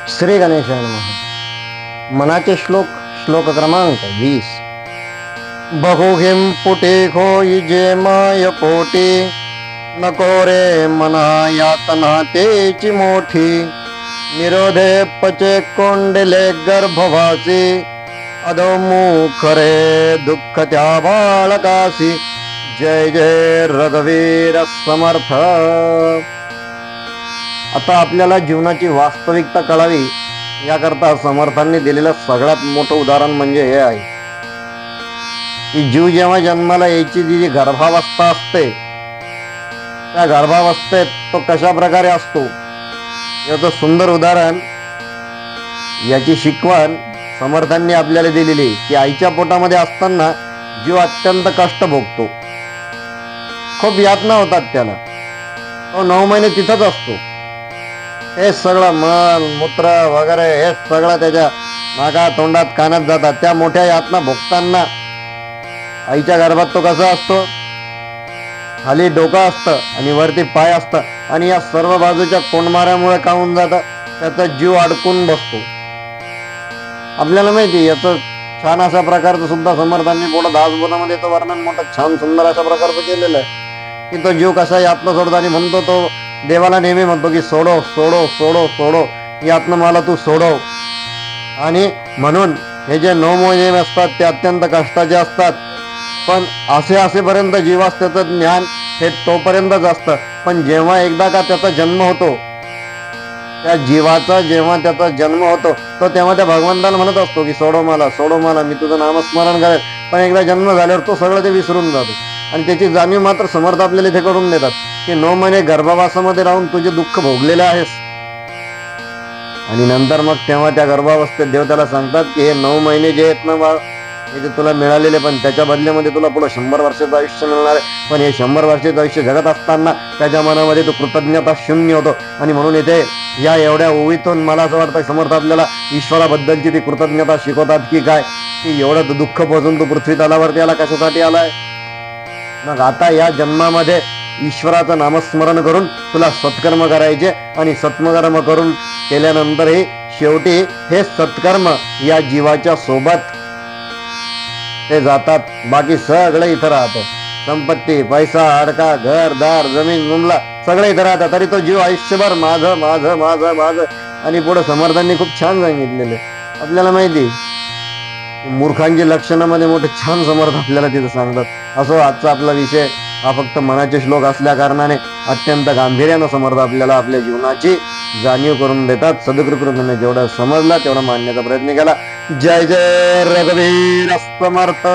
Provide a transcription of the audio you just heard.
श्री गणेशाय नमः. मनाचे श्लोक. श्लोक क्रमांक 20. बहुघिम पुटे होई जे माय पोटी, नको रे मना यातना तेची मोठी. निरोधे पचे कोंडले गर्भवासी, अधोमुख रे दुःख त्या बाळकासी. जय जय रघुवीर समर्थ. आता आपल्याला जीवनाची वास्तविकता कळावी याकरता समर्थांनी दिलेलं सगळ्यात मोठं उदाहरण म्हणजे हे आहे की जीव जेव्हा जन्माला यायची जी गर्भावस्था असते, त्या गर्भावस्थेत तो कशा प्रकारे असतो याचं सुंदर उदाहरण, याची शिकवण समर्थांनी आपल्याला दिलेली की आईच्या पोटामध्ये असताना जीव अत्यंत कष्ट भोगतो, खूप यातना होतात त्याला. तो 9 महिने तिथंच असतो. हे सगळं मल मूत्र वगैरे हे सगळं त्याच्या नाका तोंडात कानात जातात. त्या मोठ्या यातना भोगताना आईच्या गर्भात तो कसा असतो, खाली डोकं असतं आणि वरती पाय असतं आणि या सर्व बाजूच्या कोंडमाऱ्यामुळे काय होऊन जातं, त्याचा जीव अडकून बसतो. आपल्याला माहिती याचं छान अशा प्रकारचं सुद्धा समर्थांनी पुढं दासबोधामध्ये तो वर्णन मोठं छान सुंदर अशा प्रकारचं केलेलं आहे की तो जीव कसा यातना सोडतो आणि म्हणतो, तो देवाला नेहमी म्हणतो की सोडो सोडो सोडो सोडो, यातनं मला तू सोडव. आणि म्हणून हे जे 9 महिने असतात ते अत्यंत कष्टाचे असतात. पण असेपर्यंत जीवास त्याचं ज्ञान हे तोपर्यंतच असतं. पण जेव्हा एकदा का त्याचा जन्म होतो, त्या जीवाचा जेव्हा त्याचा जन्म होतो तो तेव्हा त्या भगवंताला म्हणत असतो की सोडो मला, मी तुझं नामस्मरण करेल. पण एकदा जन्म झाल्यावर तो सगळं ते विसरून जातो आणि त्याची जाणीव मात्र समर्थ आपल्याला इथे करून देतात की 9 महिने गर्भावासामध्ये राहून तुझे दुःख भोगलेले आहेस. आणि नंतर मग तेव्हा त्या गर्भावस्थेत देव त्याला सांगतात की हे 9 महिने जे आहेत ना बाळ, हे जे तुला मिळालेले, पण त्याच्या बदल्यामध्ये तुला पुढे 100 वर्षाचं आयुष्य मिळणार आहे. पण हे 100 वर्षाचं आयुष्य जगत असताना त्याच्या मनामध्ये तो कृतज्ञता शून्य होतो. आणि म्हणून इथे या एवढ्या ओवीतून मला असं वाटतं समर्थ आपल्याला ईश्वराबद्दलची ती कृतज्ञता शिकवतात की काय, की एवढं दुःख पोचून तू पृथ्वी तलावरती आला कशासाठी आलाय. मग आता या जन्मामध्ये ईश्वराचं नामस्मरण करून तुला सत्कर्म करायचे आणि सत्कर्म करून केल्यानंतरही शेवटी हे सत्कर्म या जीवाच्या सोबत ते जातात. बाकी सगळं इथं राहतं, संपत्ती पैसा अडका घर दार जमीन जुमला सगळं इथं राहतं, तरी तो जीव आयुष्यभर माझं माझं माझं माझं. आणि पुढे समर्थांनी खूप छान सांगितलेले, आपल्याला माहिती मूर्खांची लक्षणामध्ये मोठे छान समर्थ आपल्याला तिथं सांगतात. असो, आजचा आपला विषय हा फक्त मनाचे श्लोक असल्या कारणाने अत्यंत गांभीर्यानं समर्थ आपल्याला आपल्या जीवनाची जाणीव करून देतात. सदकृतीने जेवढं समजला तेवढा मांडण्याचा प्रयत्न केला. जय जय रघुवीर समर्थ.